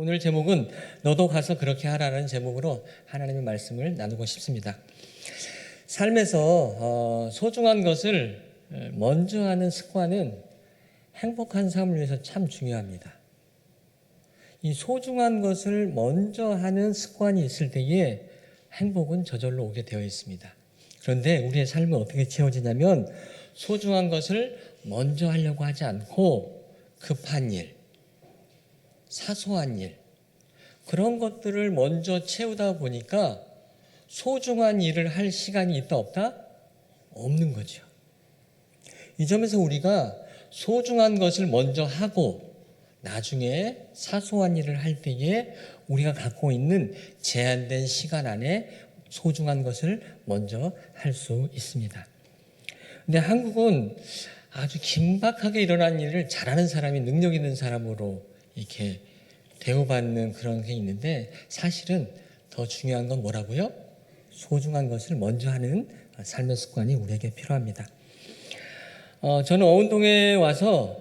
오늘 제목은 너도 가서 그렇게 하라는 제목으로 하나님의 말씀을 나누고 싶습니다. 삶에서 소중한 것을 먼저 하는 습관은 행복한 삶을 위해서 참 중요합니다. 이 소중한 것을 먼저 하는 습관이 있을 때에 행복은 저절로 오게 되어 있습니다. 그런데 우리의 삶은 어떻게 채워지냐면 소중한 것을 먼저 하려고 하지 않고 급한 일, 사소한 일, 그런 것들을 먼저 채우다 보니까 소중한 일을 할 시간이 있다 없다? 없는 거죠. 이 점에서 우리가 소중한 것을 먼저 하고 나중에 사소한 일을 할 때에 우리가 갖고 있는 제한된 시간 안에 소중한 것을 먼저 할 수 있습니다. 근데 한국은 아주 긴박하게 일어난 일을 잘하는 사람이 능력 있는 사람으로 이렇게 대우받는 그런 게 있는데 사실은 더 중요한 건 뭐라고요? 소중한 것을 먼저 하는 삶의 습관이 우리에게 필요합니다. 저는 어운동에 와서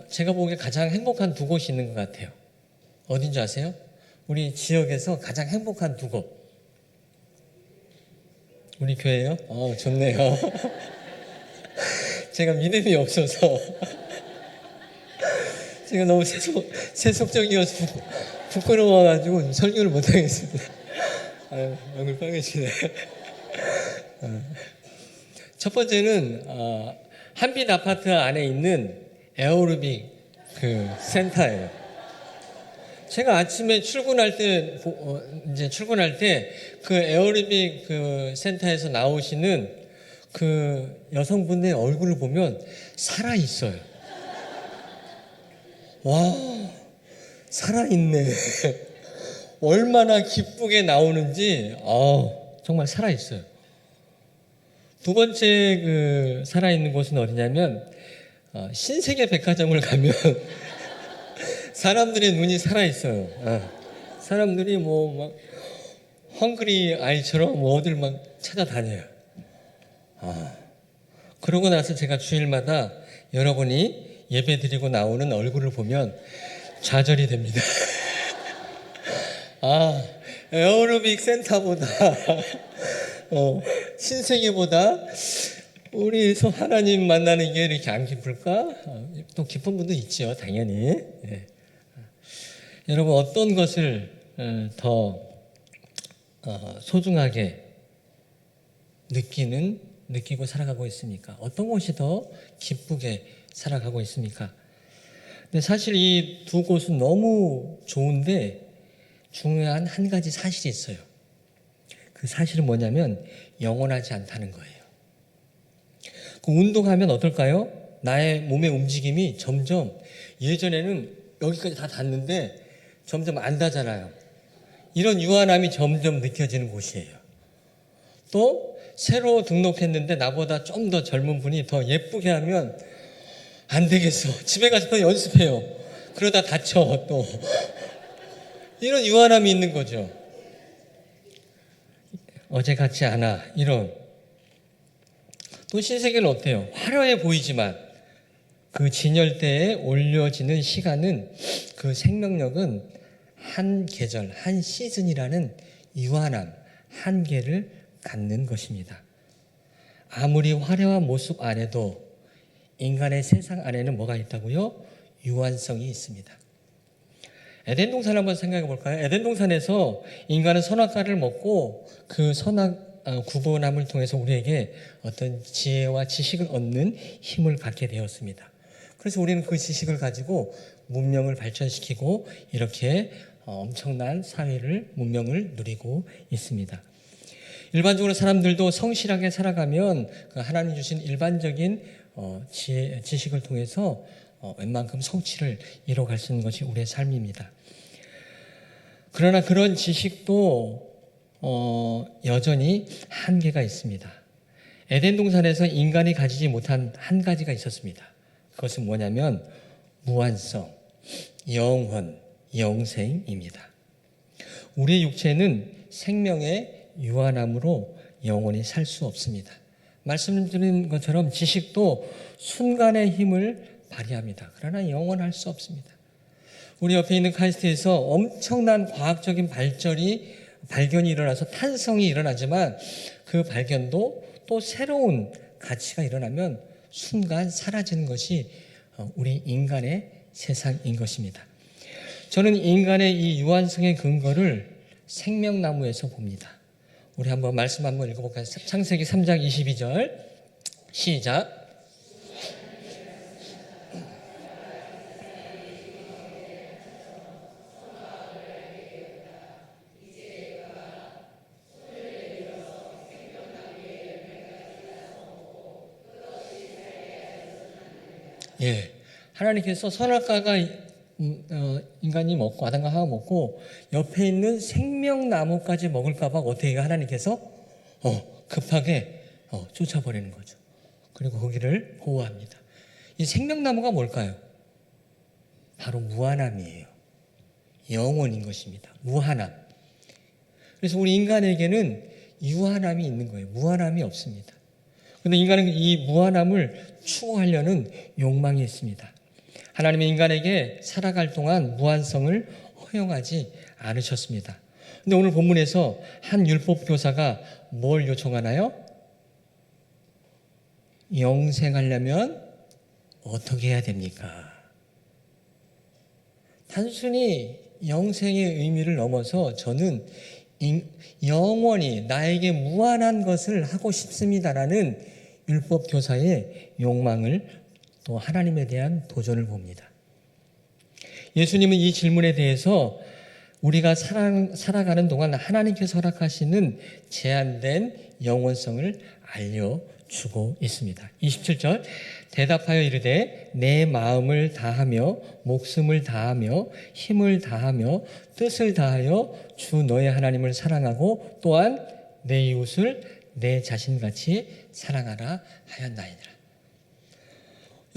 제가 보기에 가장 행복한 두 곳이 있는 것 같아요. 어딘지 아세요? 우리 지역에서 가장 행복한 두 곳. 우리 교회요? 좋네요. 제가 믿음이 없어서 제가 너무 세속적이어서 부끄러워가지고 설교를 못하겠습니다. 얼굴 빨개지네. 첫 번째는 한빛 아파트 안에 있는 에어로빅 그 센터예요. 제가 아침에 출근할 때 그 에어로빅 그 센터에서 나오시는 그 여성분의 얼굴을 보면 살아 있어요. 와, 살아 있네. 얼마나 기쁘게 나오는지 정말 살아 있어요. 두 번째 그 살아 있는 곳은 어디냐면 신세계 백화점을 가면 사람들의 눈이 살아 있어요. 사람들이 막 헝그리 아이처럼 어딜 막 찾아다녀요. 그러고 나서 제가 주일마다 여러분이 예배 드리고 나오는 얼굴을 보면 좌절이 됩니다. 에어로빅 센터보다 신세계보다 우리 하나님 만나는 게 이렇게 안 기쁠까? 또 기쁜 분도 있죠, 당연히. 네. 여러분 어떤 것을 더 소중하게 느끼고 살아가고 있습니까? 어떤 것이 더 기쁘게 살아가고 있습니까? 근데 사실 이 두 곳은 너무 좋은데 중요한 한 가지 사실이 있어요. 그 사실은 뭐냐면 영원하지 않다는 거예요. 그 운동하면 어떨까요? 나의 몸의 움직임이 점점 예전에는 여기까지 다 닿는데 점점 안 닿잖아요. 이런 유한함이 점점 느껴지는 곳이에요. 또 새로 등록했는데 나보다 좀 더 젊은 분이 더 예쁘게 하면 안 되겠어. 집에 가서 더 연습해요. 그러다 다쳐 또. 이런 유한함이 있는 거죠. 어제 같지 않아. 이런. 또 신세계는 어때요? 화려해 보이지만 그 진열대에 올려지는 시간은 그 생명력은 한 계절, 한 시즌이라는 유한함, 한계를 갖는 것입니다. 아무리 화려한 모습 안에도 인간의 세상 안에는 뭐가 있다고요? 유한성이 있습니다. 에덴 동산 한번 생각해 볼까요? 에덴 동산에서 인간은 선악과를 먹고 그 선악 구분함을 통해서 우리에게 어떤 지혜와 지식을 얻는 힘을 갖게 되었습니다. 그래서 우리는 그 지식을 가지고 문명을 발전시키고 이렇게 엄청난 문명을 누리고 있습니다. 일반적으로 사람들도 성실하게 살아가면 그 하나님 주신 일반적인 지식을 통해서 웬만큼 성취를 이뤄갈 수 있는 것이 우리의 삶입니다. 그러나 그런 지식도 여전히 한계가 있습니다. 에덴 동산에서 인간이 가지지 못한 한 가지가 있었습니다. 그것은 뭐냐면 무한성, 영원, 영생입니다. 우리의 육체는 생명의 유한함으로 영원히 살 수 없습니다. 말씀드린 것처럼 지식도 순간의 힘을 발휘합니다. 그러나 영원할 수 없습니다. 우리 옆에 있는 카이스트에서 엄청난 과학적인 발견이 일어나서 탄성이 일어나지만 그 발견도 또 새로운 가치가 일어나면 순간 사라지는 것이 우리 인간의 세상인 것입니다. 저는 인간의 이 유한성의 근거를 생명나무에서 봅니다. 우리 한번 말씀 한번 읽어볼까요? 창세기 3장 22절 시작. 예, 하나님께서 선악과가 인간이 먹고 아담과 하와 먹고 옆에 있는 생명나무까지 먹을까 봐 어떻게 하나님께서 급하게 쫓아버리는 거죠. 그리고 거기를 보호합니다. 이 생명나무가 뭘까요? 바로 무한함이에요. 영원인 것입니다. 무한함. 그래서 우리 인간에게는 유한함이 있는 거예요. 무한함이 없습니다. 그런데 인간은 이 무한함을 추구하려는 욕망이 있습니다. 하나님의 인간에게 살아갈 동안 무한성을 허용하지 않으셨습니다. 그런데 오늘 본문에서 한 율법 교사가 뭘 요청하나요? 영생하려면 어떻게 해야 됩니까? 단순히 영생의 의미를 넘어서 저는 영원히 나에게 무한한 것을 하고 싶습니다라는 율법 교사의 욕망을 또 하나님에 대한 도전을 봅니다. 예수님은 이 질문에 대해서 우리가 살아가는 동안 하나님께서 허락하시는 제한된 영원성을 알려주고 있습니다. 27절 대답하여 이르되 내 마음을 다하며 목숨을 다하며 힘을 다하며 뜻을 다하여 주 너의 하나님을 사랑하고 또한 내 이웃을 내 자신같이 사랑하라 하였나이다.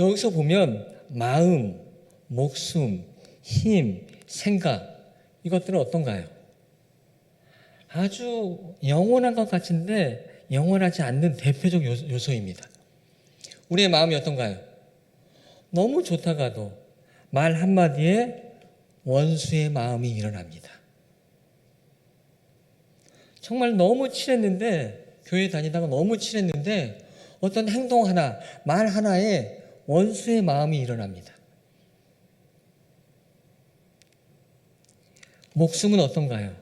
여기서 보면 마음, 목숨, 힘, 생각 이것들은 어떤가요? 아주 영원한 것 같은데 영원하지 않는 대표적 요소입니다. 우리의 마음이 어떤가요? 너무 좋다가도 말 한마디에 원수의 마음이 일어납니다. 정말 너무 친했는데 교회 다니다가 너무 친했는데 어떤 행동 하나, 말 하나에 원수의 마음이 일어납니다. 목숨은 어떤가요?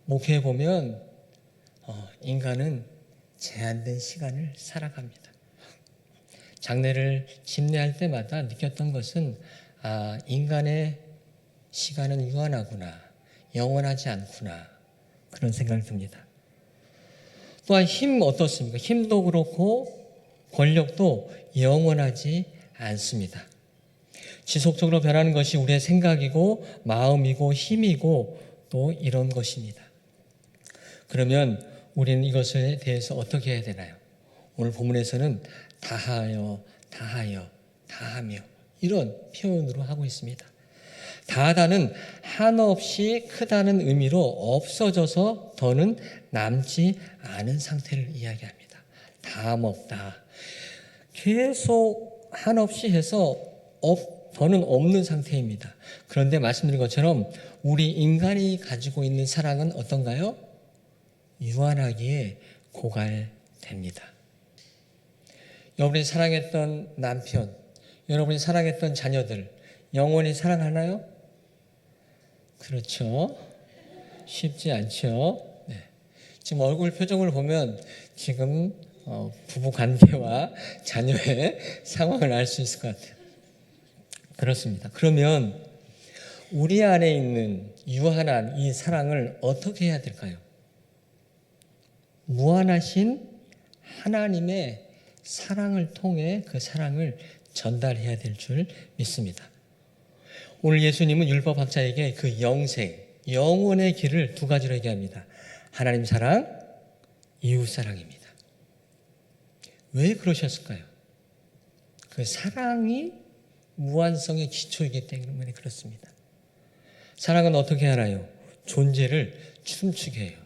목회에 보면 인간은 제한된 시간을 살아갑니다. 장례를 집례할 때마다 느꼈던 것은 인간의 시간은 유한하구나, 영원하지 않구나 그런 생각이 듭니다. 또한 힘 어떻습니까? 힘도 그렇고 권력도 영원하지 않습니다. 지속적으로 변하는 것이 우리의 생각이고 마음이고 힘이고 또 이런 것입니다. 그러면 우리는 이것에 대해서 어떻게 해야 되나요? 오늘 본문에서는 다하여, 다하여, 다하며 이런 표현으로 하고 있습니다. 다하다는 한없이 크다는 의미로 없어져서 더는 남지 않은 상태를 이야기합니다. 다함 없다. 계속 한없이 해서 더는 없는 상태입니다. 그런데 말씀드린 것처럼 우리 인간이 가지고 있는 사랑은 어떤가요? 유한하기에 고갈됩니다. 여러분이 사랑했던 남편, 여러분이 사랑했던 자녀들 영원히 사랑하나요? 그렇죠. 쉽지 않죠. 네. 지금 얼굴 표정을 보면 지금 부부 관계와 자녀의 상황을 알 수 있을 것 같아요. 그렇습니다. 그러면 우리 안에 있는 유한한 이 사랑을 어떻게 해야 될까요? 무한하신 하나님의 사랑을 통해 그 사랑을 전달해야 될 줄 믿습니다. 오늘 예수님은 율법학자에게 그 영생, 영혼의 길을 두 가지로 얘기합니다. 하나님 사랑, 이웃 사랑입니다. 왜 그러셨을까요? 그 사랑이 무한성의 기초이기 때문에 그렇습니다. 사랑은 어떻게 하나요? 존재를 춤추게 해요.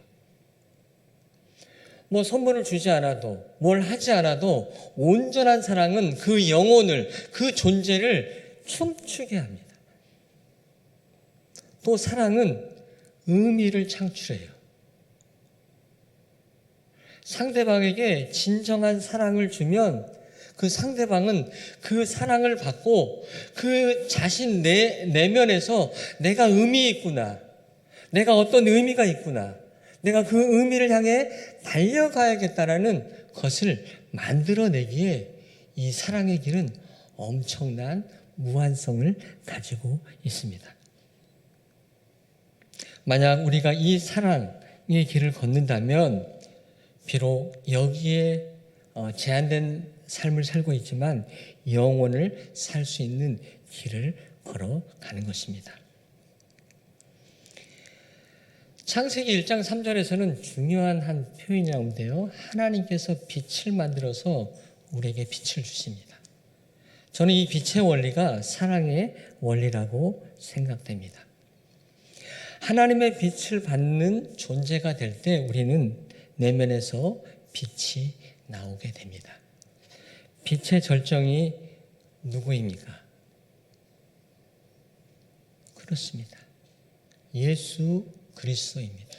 뭐 선물을 주지 않아도 뭘 하지 않아도 온전한 사랑은 그 영혼을, 그 존재를 춤추게 합니다. 또 사랑은 의미를 창출해요. 상대방에게 진정한 사랑을 주면 그 상대방은 그 사랑을 받고 그 자신 내면에서 내가 의미 있구나, 내가 어떤 의미가 있구나, 내가 그 의미를 향해 달려가야겠다라는 것을 만들어내기에 이 사랑의 길은 엄청난 무한성을 가지고 있습니다. 만약 우리가 이 사랑의 길을 걷는다면 비록 여기에 제한된 삶을 살고 있지만 영원을 살 수 있는 길을 걸어가는 것입니다. 창세기 1장 3절에서는 중요한 한 표현이 나오는데요. 하나님께서 빛을 만들어서 우리에게 빛을 주십니다. 저는 이 빛의 원리가 사랑의 원리라고 생각됩니다. 하나님의 빛을 받는 존재가 될 때 우리는 내면에서 빛이 나오게 됩니다. 빛의 절정이 누구입니까? 그렇습니다. 예수 그리스도입니다.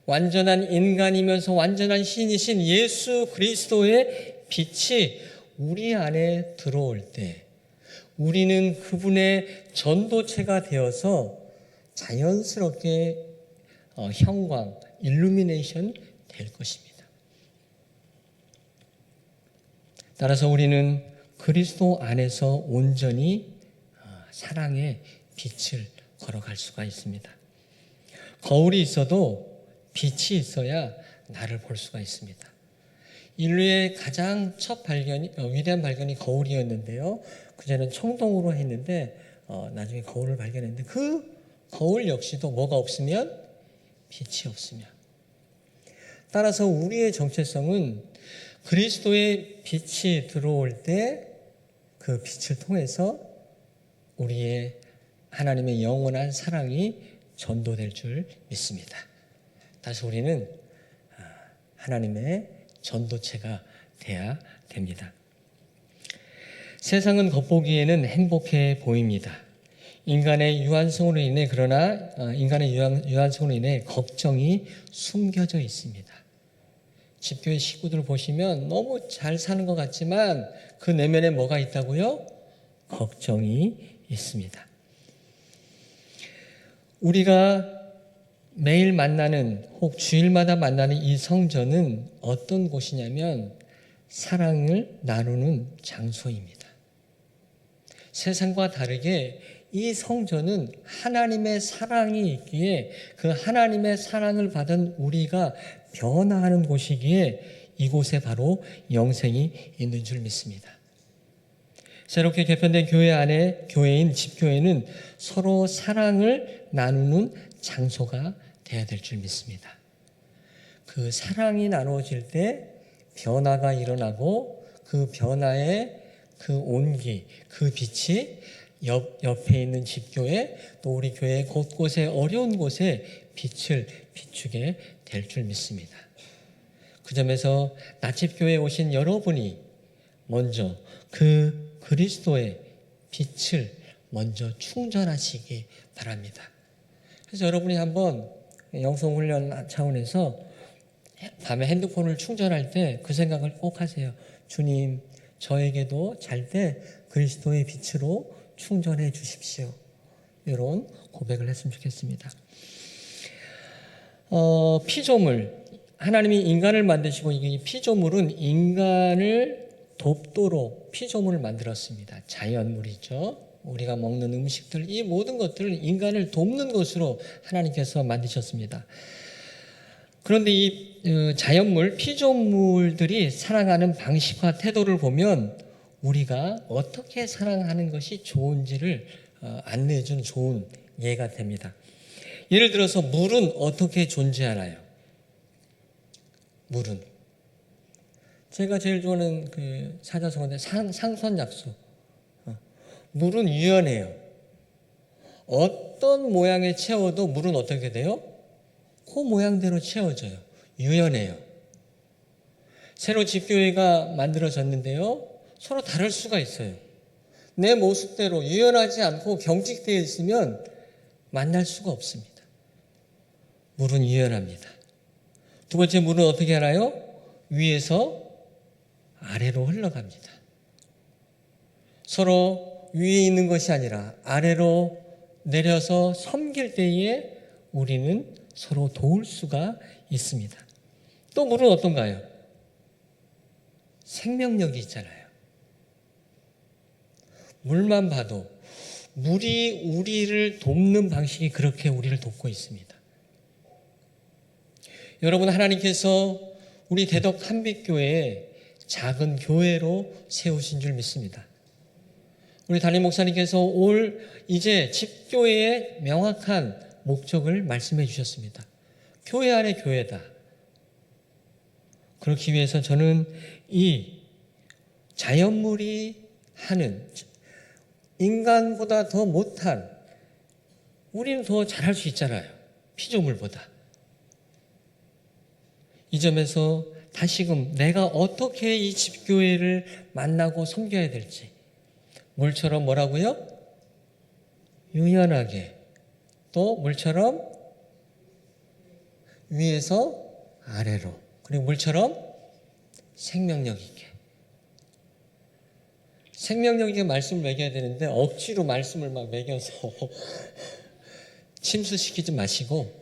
완전한 인간이면서 완전한 신이신 예수 그리스도의 빛이 우리 안에 들어올 때 우리는 그분의 전도체가 되어서 자연스럽게 형광, 일루미네이션 될 것입니다. 따라서 우리는 그리스도 안에서 온전히 사랑의 빛을 걸어갈 수가 있습니다. 거울이 있어도 빛이 있어야 나를 볼 수가 있습니다. 인류의 가장 첫 발견이 위대한 발견이 거울이었는데요. 그전에는 청동으로 했는데 나중에 거울을 발견했는데 그 거울 역시도 뭐가 없으면 빛이 없으면. 따라서 우리의 정체성은 그리스도의 빛이 들어올 때 그 빛을 통해서 우리의 하나님의 영원한 사랑이 전도될 줄 믿습니다. 다시 우리는 하나님의 전도체가 돼야 됩니다. 세상은 겉보기에는 행복해 보입니다. 인간의 유한성으로 인해 걱정이 숨겨져 있습니다. 집교회 식구들 보시면 너무 잘 사는 것 같지만 그 내면에 뭐가 있다고요? 걱정이 있습니다. 우리가 매일 만나는 혹 주일마다 만나는 이 성전은 어떤 곳이냐면 사랑을 나누는 장소입니다. 세상과 다르게 이 성전은 하나님의 사랑이 있기에 그 하나님의 사랑을 받은 우리가 변화하는 곳이기에 이곳에 바로 영생이 있는 줄 믿습니다. 새롭게 개편된 교회 안에 교회인 집교회는 서로 사랑을 나누는 장소가 되어야 될 줄 믿습니다. 그 사랑이 나누어질 때 변화가 일어나고 그 변화의 그 온기, 그 빛이 옆에 있는 집교회 또 우리 교회 곳곳에 어려운 곳에 빛을 비추게 될 줄 믿습니다. 그 점에서 나집교회에 오신 여러분이 먼저 그 그리스도의 빛을 먼저 충전하시기 바랍니다. 그래서 여러분이 한번 영성훈련 차원에서 밤에 핸드폰을 충전할 때 그 생각을 꼭 하세요. 주님, 저에게도 잘 때 그리스도의 빛으로 충전해 주십시오. 이런 고백을 했으면 좋겠습니다. 피조물, 하나님이 인간을 만드시고 이 피조물은 인간을 돕도록 피조물을 만들었습니다. 자연물이죠. 우리가 먹는 음식들, 이 모든 것들을 인간을 돕는 것으로 하나님께서 만드셨습니다. 그런데 이 자연물, 피조물들이 사랑하는 방식과 태도를 보면 우리가 어떻게 사랑하는 것이 좋은지를 안내해주는 좋은 예가 됩니다. 예를 들어서 물은 어떻게 존재하나요? 물은 제가 제일 좋아하는 그 사자성어인데 상선약소. 물은 유연해요. 어떤 모양에 채워도 물은 어떻게 돼요? 그 모양대로 채워져요. 유연해요. 새로 집교회가 만들어졌는데요. 서로 다를 수가 있어요. 내 모습대로 유연하지 않고 경직되어 있으면 만날 수가 없습니다. 물은 유연합니다. 두 번째, 물은 어떻게 하나요? 위에서 아래로 흘러갑니다. 서로 위에 있는 것이 아니라 아래로 내려서 섬길 때에 우리는 서로 도울 수가 있습니다. 또 물은 어떤가요? 생명력이 있잖아요. 물만 봐도 물이 우리를 돕는 방식이 그렇게 우리를 돕고 있습니다. 여러분, 하나님께서 우리 대덕 한빛교회에 작은 교회로 세우신 줄 믿습니다. 우리 담임 목사님께서 이제 집교회의 명확한 목적을 말씀해 주셨습니다. 교회 안에 교회다. 그렇기 위해서 저는 이 자연물이 하는, 인간보다 더 못한, 우리는 더 잘할 수 있잖아요. 피조물보다. 이 점에서 다시금 내가 어떻게 이 집교회를 만나고 섬겨야 될지, 물처럼 뭐라고요? 유연하게, 또 물처럼 위에서 아래로, 그리고 물처럼 생명력 있게. 생명력 있게 말씀을 매겨야 되는데 억지로 말씀을 막 매겨서 침수시키지 마시고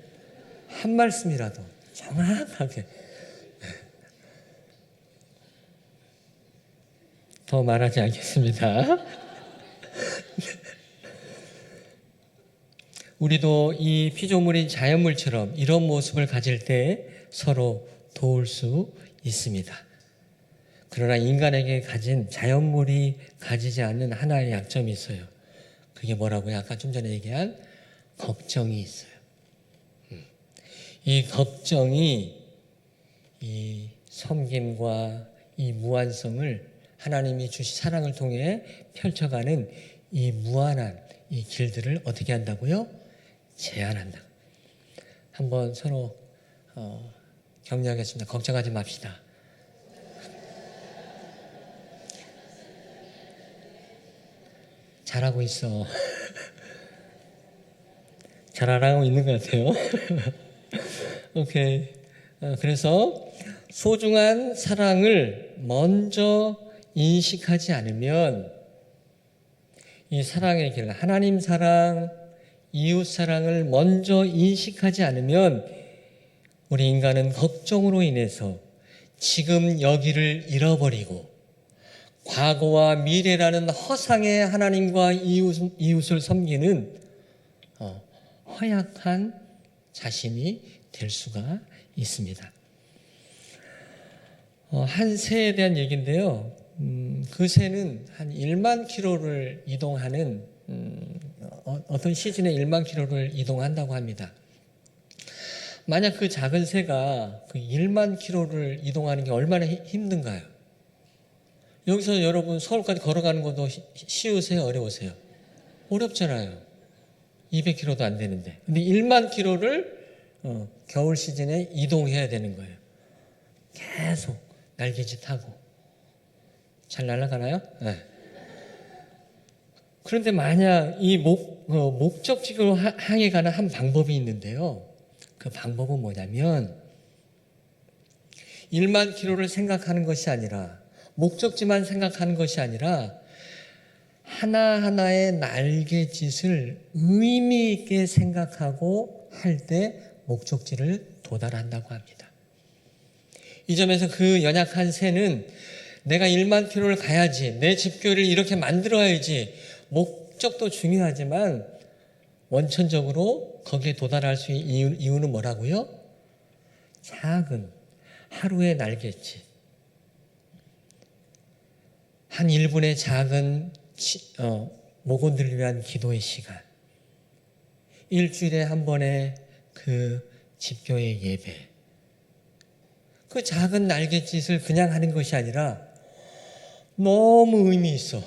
한 말씀이라도 정확하게. 더 말하지 않겠습니다. 우리도 이 피조물인 자연물처럼 이런 모습을 가질 때 서로 도울 수 있습니다. 그러나 인간에게 가진 자연물이 가지지 않는 하나의 약점이 있어요. 그게 뭐라고요? 아까 좀 전에 얘기한 걱정이 있어요. 이 걱정이 이 섬김과 이 무한성을 하나님이 주신 사랑을 통해 펼쳐가는 이 무한한 이 길들을 어떻게 한다고요? 제한한다. 한번 서로 격려하겠습니다. 걱정하지 맙시다. 잘하고 있어. 잘하고 있는 것 같아요. 오케이. 그래서 소중한 사랑을 먼저 인식하지 않으면 이 사랑의 길, 하나님 사랑, 이웃 사랑을 먼저 인식하지 않으면 우리 인간은 걱정으로 인해서 지금 여기를 잃어버리고 과거와 미래라는 허상의 하나님과 이웃을 섬기는 허약한 자신이 될 수가 있습니다. 한 새에 대한 얘기인데요. 그 새는 한 1만 킬로를 이동하는 어떤 시즌에 1만 킬로를 이동한다고 합니다. 만약 그 작은 새가 그 1만 킬로를 이동하는 게 얼마나 힘든가요? 여기서 여러분 서울까지 걸어가는 것도 쉬우세요? 어려우세요? 어렵잖아요. 200킬로도 안 되는데. 근데 1만 킬로를 겨울 시즌에 이동해야 되는 거예요. 계속 날개짓 타고. 잘 날아가나요? 네. 그런데 만약 이 목적지로 향해 가는 한 방법이 있는데요. 그 방법은 뭐냐면 1만 킬로를 생각하는 것이 아니라 목적지만 생각하는 것이 아니라 하나하나의 날개짓을 의미 있게 생각하고 할 때 목적지를 도달한다고 합니다. 이 점에서 그 연약한 새는 내가 1만 킬로를 가야지, 내 집교를 이렇게 만들어야지, 목적도 중요하지만 원천적으로 거기에 도달할 수 있는 이유는 뭐라고요? 작은 하루의 날갯짓, 한 1분의 작은 목원들을 위한 기도의 시간, 일주일에 한 번의 그 집교의 예배, 그 작은 날갯짓을 그냥 하는 것이 아니라 너무 의미 있어.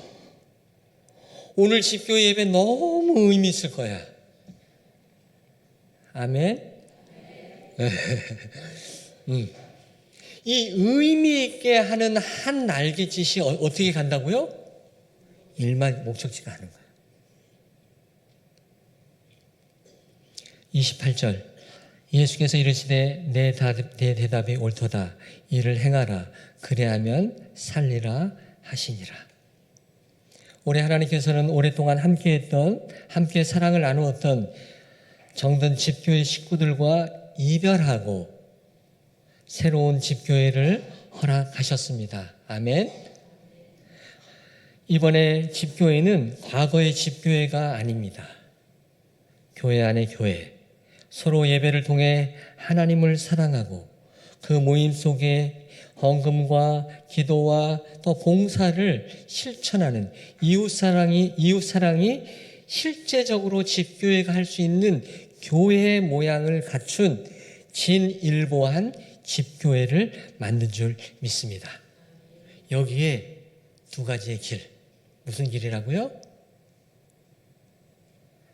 오늘 집교 예배 너무 의미 있을 거야. 아멘. 이 의미 있게 하는 한 날갯짓이 어떻게 간다고요? 일만 목적지가 하는 거야. 28절 예수께서 이르시되 내 대답이 옳도다. 이를 행하라. 그래야면 살리라 하시니라. 올해 하나님께서는 오랫동안 함께 사랑을 나누었던 정든 집교회 식구들과 이별하고 새로운 집교회를 허락하셨습니다. 아멘. 이번에 집교회는 과거의 집교회가 아닙니다. 교회 안의 교회, 서로 예배를 통해 하나님을 사랑하고 그 모임 속에 헌금과 기도와 또 봉사를 실천하는 이웃사랑이 실제적으로 집교회가 할 수 있는 교회의 모양을 갖춘 진일보한 집교회를 만든 줄 믿습니다. 여기에 두 가지의 길, 무슨 길이라고요?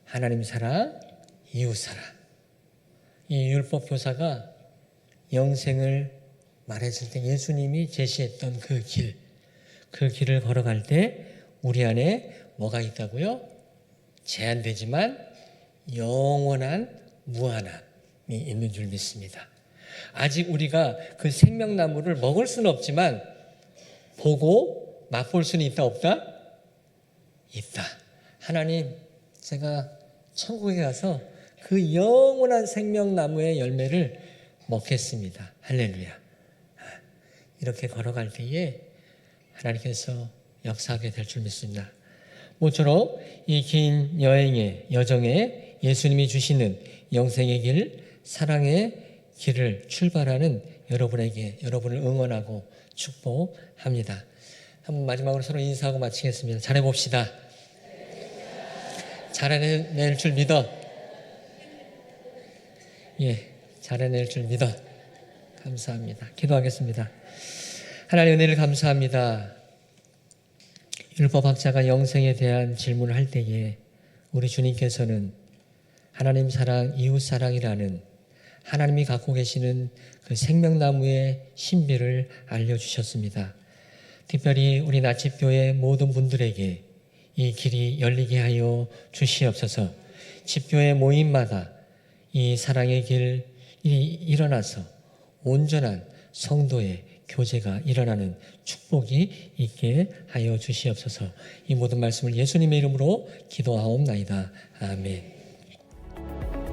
하나님 사랑, 이웃 사랑. 이 율법 교사가 영생을 말했을 때 예수님이 제시했던 그 길을 걸어갈 때 우리 안에 뭐가 있다고요? 제한되지만 영원한 무한함이 있는 줄 믿습니다. 아직 우리가 그 생명나무를 먹을 수는 없지만 보고 맛볼 수는 있다 없다? 있다. 하나님, 제가 천국에 가서 그 영원한 생명나무의 열매를 먹겠습니다. 할렐루야. 이렇게 걸어갈 때에 하나님께서 역사하게 될 줄 믿습니다. 모쪼록 이 긴 여정에 예수님이 주시는 영생의 길, 사랑의 길을 출발하는 여러분을 응원하고 축복합니다. 한번 마지막으로 서로 인사하고 마치겠습니다. 잘해봅시다. 잘해낼 줄 믿어. 잘해낼 줄 믿어. 감사합니다. 기도하겠습니다. 하나님 은혜를 감사합니다. 율법학자가 영생에 대한 질문을 할 때에 우리 주님께서는 하나님 사랑, 이웃 사랑이라는 하나님이 갖고 계시는 그 생명나무의 신비를 알려주셨습니다. 특별히 우리 나집교회 모든 분들에게 이 길이 열리게 하여 주시옵소서. 집교회 모임마다 이 사랑의 길이 일어나서 온전한 성도의 교제가 일어나는 축복이 있게 하여 주시옵소서. 이 모든 말씀을 예수님의 이름으로 기도하옵나이다. 아멘.